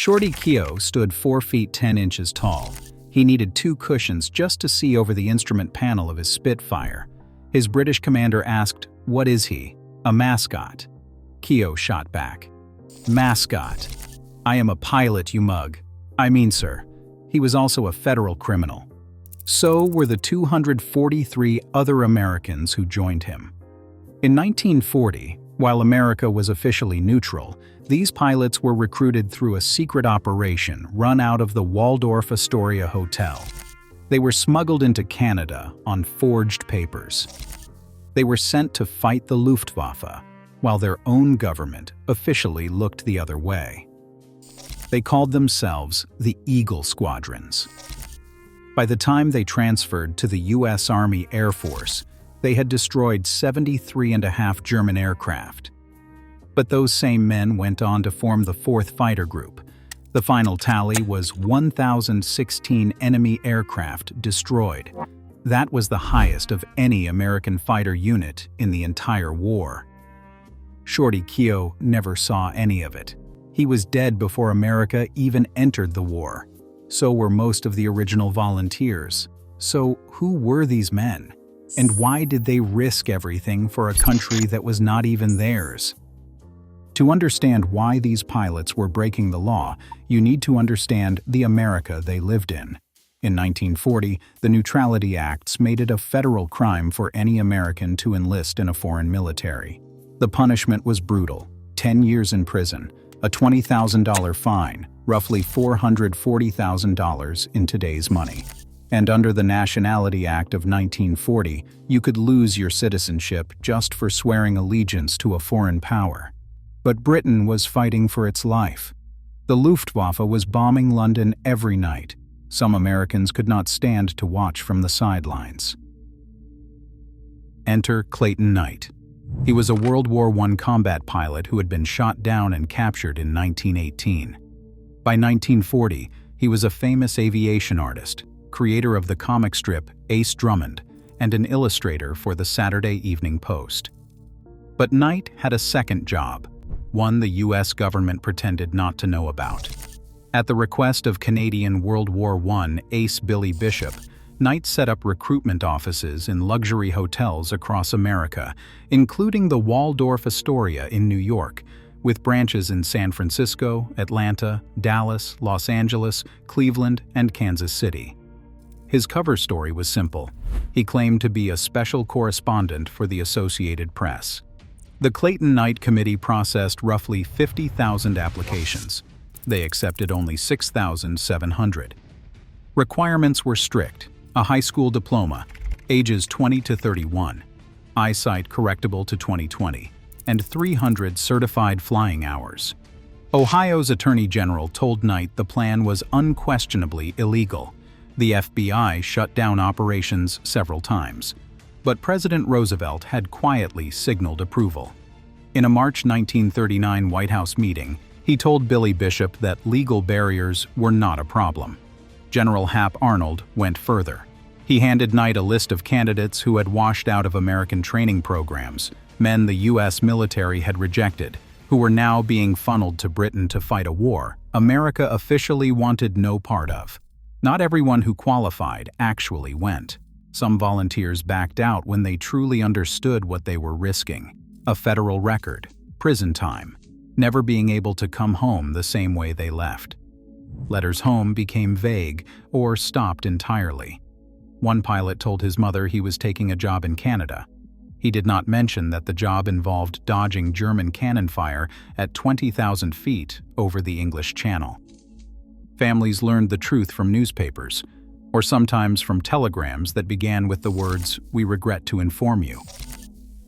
Shorty Keough stood 4 feet 10 inches tall. He needed 2 cushions just to see over the instrument panel of his Spitfire. His British commander asked, "What is he?" "A mascot." Keough shot back, "Mascot? I am a pilot, you mug." "I mean, sir." He was also a federal criminal. So were the 243 other Americans who joined him. In 1940, while America was officially neutral, these pilots were recruited through a secret operation run out of the Waldorf-Astoria hotel. They were smuggled into Canada on forged papers. They were sent to fight the Luftwaffe, while their own government officially looked the other way. They called themselves the Eagle Squadrons. By the time they transferred to the U.S. Army Air Force, they had destroyed 73.5 German aircraft. But those same men went on to form the 4th Fighter Group. The final tally was 1,016 enemy aircraft destroyed. That was the highest of any American fighter unit in the entire war. Shorty Keough never saw any of it. He was dead before America even entered the war. So were most of the original volunteers. So who were these men? And why did they risk everything for a country that was not even theirs? To understand why these pilots were breaking the law, you need to understand the America they lived in. In 1940, the Neutrality Acts made it a federal crime for any American to enlist in a foreign military. The punishment was brutal: 10 years in prison, a $20,000 fine, roughly $440,000 in today's money. And under the Nationality Act of 1940, you could lose your citizenship just for swearing allegiance to a foreign power. But Britain was fighting for its life. The Luftwaffe was bombing London every night. Some Americans could not stand to watch from the sidelines. Enter Clayton Knight. He was a World War I combat pilot who had been shot down and captured in 1918. By 1940, he was a famous aviation artist, creator of the comic strip Ace Drummond, and an illustrator for the Saturday Evening Post. But Knight had a second job, one the U.S. government pretended not to know about. At the request of Canadian World War I ace Billy Bishop, Knight set up recruitment offices in luxury hotels across America, including the Waldorf-Astoria in New York, with branches in San Francisco, Atlanta, Dallas, Los Angeles, Cleveland, and Kansas City. His cover story was simple. He claimed to be a special correspondent for the Associated Press. The Clayton Knight Committee processed roughly 50,000 applications. They accepted only 6,700. Requirements were strict: a high school diploma, ages 20 to 31, eyesight correctable to 20/20, and 300 certified flying hours. Ohio's Attorney General told Knight the plan was unquestionably illegal. The FBI shut down operations several times, but President Roosevelt had quietly signaled approval. In a March 1939 White House meeting, he told Billy Bishop that legal barriers were not a problem. General Hap Arnold went further. He handed Knight a list of candidates who had washed out of American training programs, men the U.S. military had rejected, who were now being funneled to Britain to fight a war America officially wanted no part of. Not everyone who qualified actually went. Some volunteers backed out when they truly understood what they were risking: a federal record, prison time, never being able to come home the same way they left. Letters home became vague or stopped entirely. One pilot told his mother he was taking a job in Canada. He did not mention that the job involved dodging German cannon fire at 20,000 feet over the English Channel. Families learned the truth from newspapers, or sometimes from telegrams that began with the words, "We regret to inform you."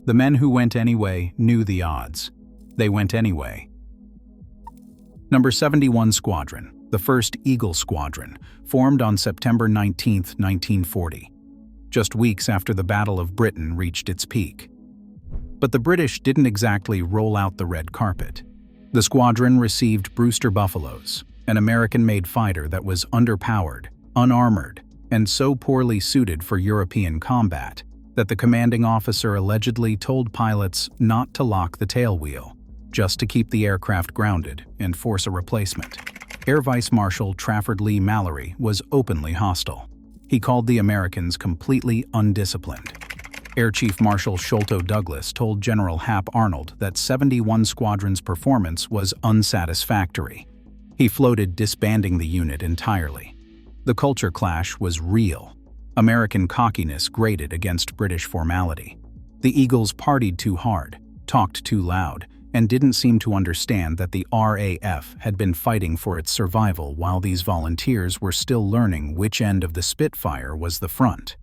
The men who went anyway knew the odds. They went anyway. Number 71 Squadron, the 1st Eagle Squadron, formed on September 19, 1940, just weeks after the Battle of Britain reached its peak. But the British didn't exactly roll out the red carpet. The squadron received Brewster Buffaloes, an American-made fighter that was underpowered, unarmored, and so poorly suited for European combat that the commanding officer allegedly told pilots not to lock the tailwheel, just to keep the aircraft grounded and force a replacement. Air Vice Marshal Trafford Lee Mallory was openly hostile. He called the Americans completely undisciplined. Air Chief Marshal Sholto Douglas told General Hap Arnold that 71 Squadron's performance was unsatisfactory. He floated disbanding the unit entirely. The culture clash was real. American cockiness grated against British formality. The Eagles partied too hard, talked too loud, and didn't seem to understand that the RAF had been fighting for its survival while these volunteers were still learning which end of the Spitfire was the front.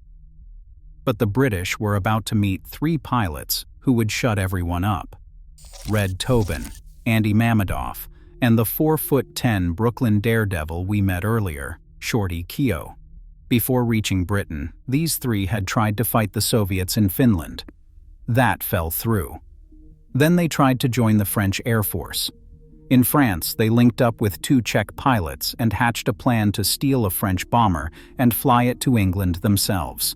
But the British were about to meet 3 pilots who would shut everyone up: Red Tobin, Andy Mamedoff, and the 4'10" Brooklyn daredevil we met earlier, Shorty Keough. Before reaching Britain, these 3 had tried to fight the Soviets in Finland. That fell through. Then they tried to join the French Air Force. In France, they linked up with 2 Czech pilots and hatched a plan to steal a French bomber and fly it to England themselves.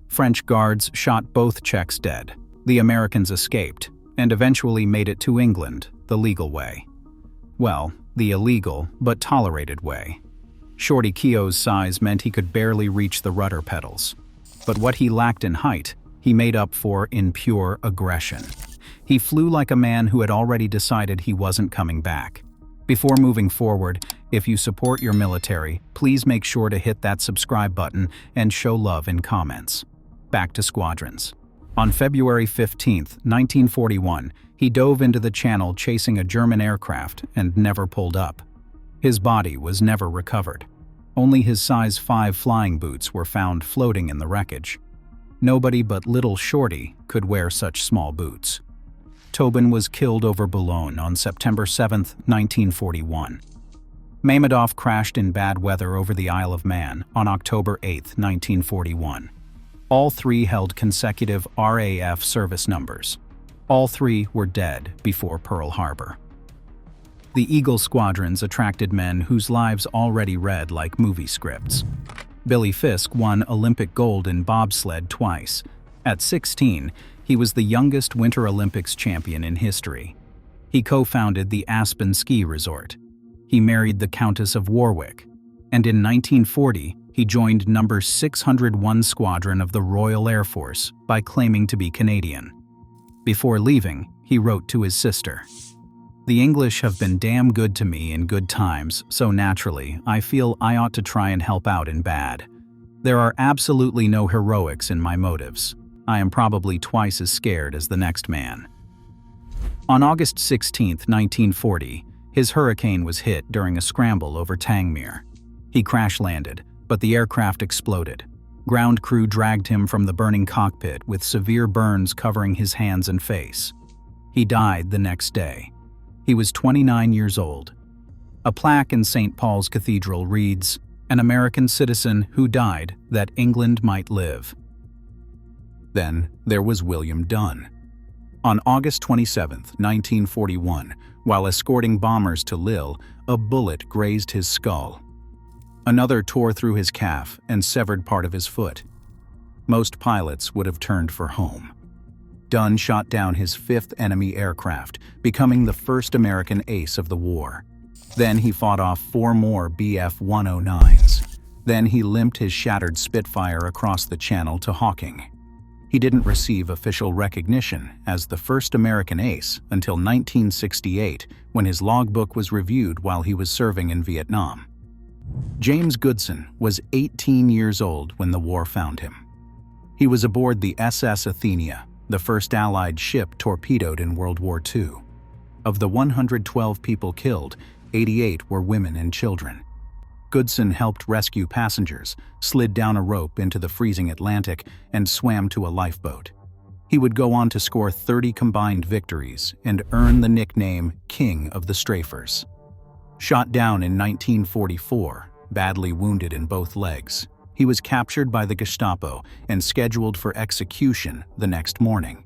French guards shot both Czechs dead. The Americans escaped, and eventually made it to England, the legal way. Well, the illegal, but tolerated way. Shorty Keough's size meant he could barely reach the rudder pedals. But what he lacked in height, he made up for in pure aggression. He flew like a man who had already decided he wasn't coming back. Before moving forward, if you support your military, please make sure to hit that subscribe button and show love in comments. Back to Squadrons. On February 15, 1941, he dove into the channel chasing a German aircraft and never pulled up. His body was never recovered. Only his size 5 flying boots were found floating in the wreckage. Nobody but little Shorty could wear such small boots. Tobin was killed over Boulogne on September 7, 1941. Mamedoff crashed in bad weather over the Isle of Man on October 8, 1941. All 3 held consecutive RAF service numbers. All 3 were dead before Pearl Harbor. The Eagle Squadrons attracted men whose lives already read like movie scripts. Billy Fisk won Olympic gold in bobsled twice. At 16, he was the youngest Winter Olympics champion in history. He co-founded the Aspen Ski Resort. He married the Countess of Warwick. And in 1940, he joined No. 601 Squadron of the Royal Air Force by claiming to be Canadian. Before leaving, he wrote to his sister, "The English have been damn good to me in good times, so naturally, I feel I ought to try and help out in bad. There are absolutely no heroics in my motives. I am probably twice as scared as the next man." On August 16, 1940, his Hurricane was hit during a scramble over Tangmere. He crash-landed, but the aircraft exploded. Ground crew dragged him from the burning cockpit with severe burns covering his hands and face. He died the next day. He was 29 years old. A plaque in St. Paul's Cathedral reads, "An American citizen who died that England might live." Then there was William Dunn. On August 27, 1941, while escorting bombers to Lille, a bullet grazed his skull. Another tore through his calf and severed part of his foot. Most pilots would have turned for home. Dunn shot down his 5th enemy aircraft, becoming the first American ace of the war. Then he fought off 4 more Bf-109s. Then he limped his shattered Spitfire across the channel to Hawking. He didn't receive official recognition as the first American ace until 1968, when his logbook was reviewed while he was serving in Vietnam. James Goodson was 18 years old when the war found him. He was aboard the SS Athenia, the first Allied ship torpedoed in World War II. Of the 112 people killed, 88 were women and children. Goodson helped rescue passengers, slid down a rope into the freezing Atlantic, and swam to a lifeboat. He would go on to score 30 combined victories and earn the nickname King of the Strafers. Shot down in 1944, badly wounded in both legs, he was captured by the Gestapo and scheduled for execution the next morning.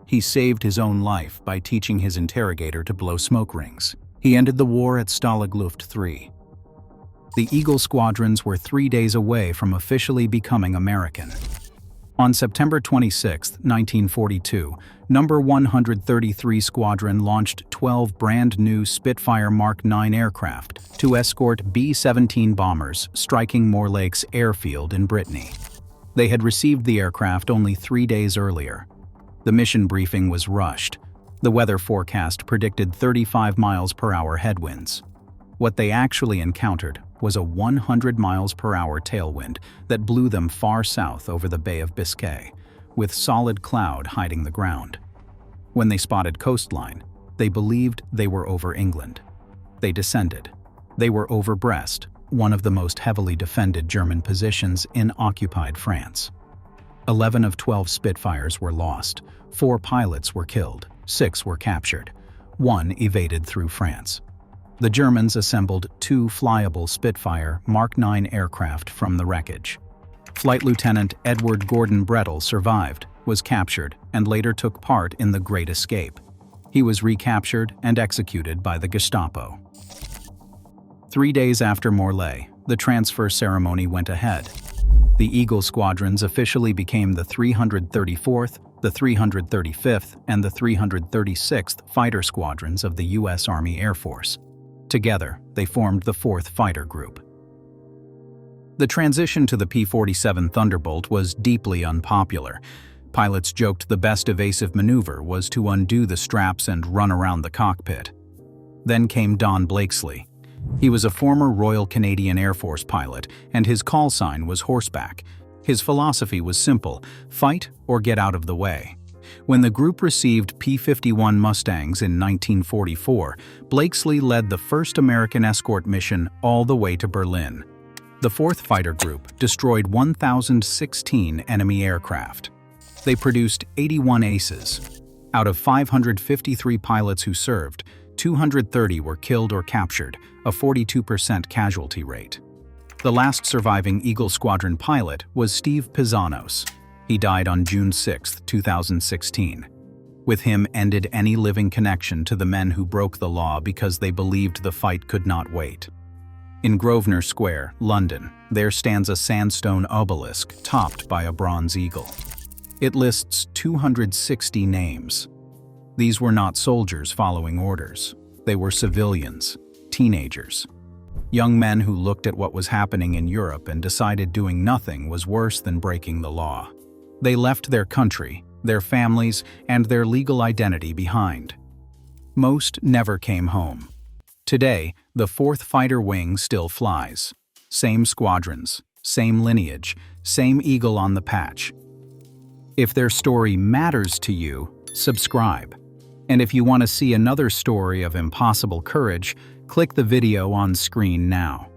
He saved his own life by teaching his interrogator to blow smoke rings. He ended the war at Stalag Luft 3. The Eagle Squadrons were 3 days away from officially becoming American. On September 26, 1942, No. 133 Squadron launched 12 brand-new Spitfire Mark 9 aircraft to escort B-17 bombers striking Morlaix airfield in Brittany. They had received the aircraft only 3 days earlier. The mission briefing was rushed. The weather forecast predicted 35 miles per hour headwinds. What they actually encountered was a 100 miles per hour tailwind that blew them far south over the Bay of Biscay, with solid cloud hiding the ground. When they spotted coastline, they believed they were over England. They descended. They were over Brest, one of the most heavily defended German positions in occupied France. 11 of 12 Spitfires were lost, 4 pilots were killed, 6 were captured, 1 evaded through France. The Germans assembled 2 flyable Spitfire Mark 9 aircraft from the wreckage. Flight Lieutenant Edward Gordon Brettel survived, was captured, and later took part in the Great Escape. He was recaptured and executed by the Gestapo. 3 days after Morlaix, the transfer ceremony went ahead. The Eagle Squadrons officially became the 334th, the 335th, and the 336th Fighter Squadrons of the U.S. Army Air Force. Together, they formed the 4th Fighter Group. The transition to the P-47 Thunderbolt was deeply unpopular. Pilots joked the best evasive maneuver was to undo the straps and run around the cockpit. Then came Don Blakesley. He was a former Royal Canadian Air Force pilot, and his call sign was horseback. His philosophy was simple: fight or get out of the way. When the group received P-51 Mustangs in 1944, Blakesley led the first American escort mission all the way to Berlin. The 4th Fighter Group destroyed 1,016 enemy aircraft. They produced 81 aces. Out of 553 pilots who served, 230 were killed or captured, a 42% casualty rate. The last surviving Eagle Squadron pilot was Steve Pizzanos. He died on June 6, 2016. With him ended any living connection to the men who broke the law because they believed the fight could not wait. In Grosvenor Square, London, there stands a sandstone obelisk topped by a bronze eagle. It lists 260 names. These were not soldiers following orders. They were civilians, teenagers. Young men who looked at what was happening in Europe and decided doing nothing was worse than breaking the law. They left their country, their families, and their legal identity behind. Most never came home. Today, the 4th Fighter Wing still flies. Same squadrons, same lineage, same eagle on the patch. If their story matters to you, subscribe. And if you want to see another story of impossible courage, click the video on screen now.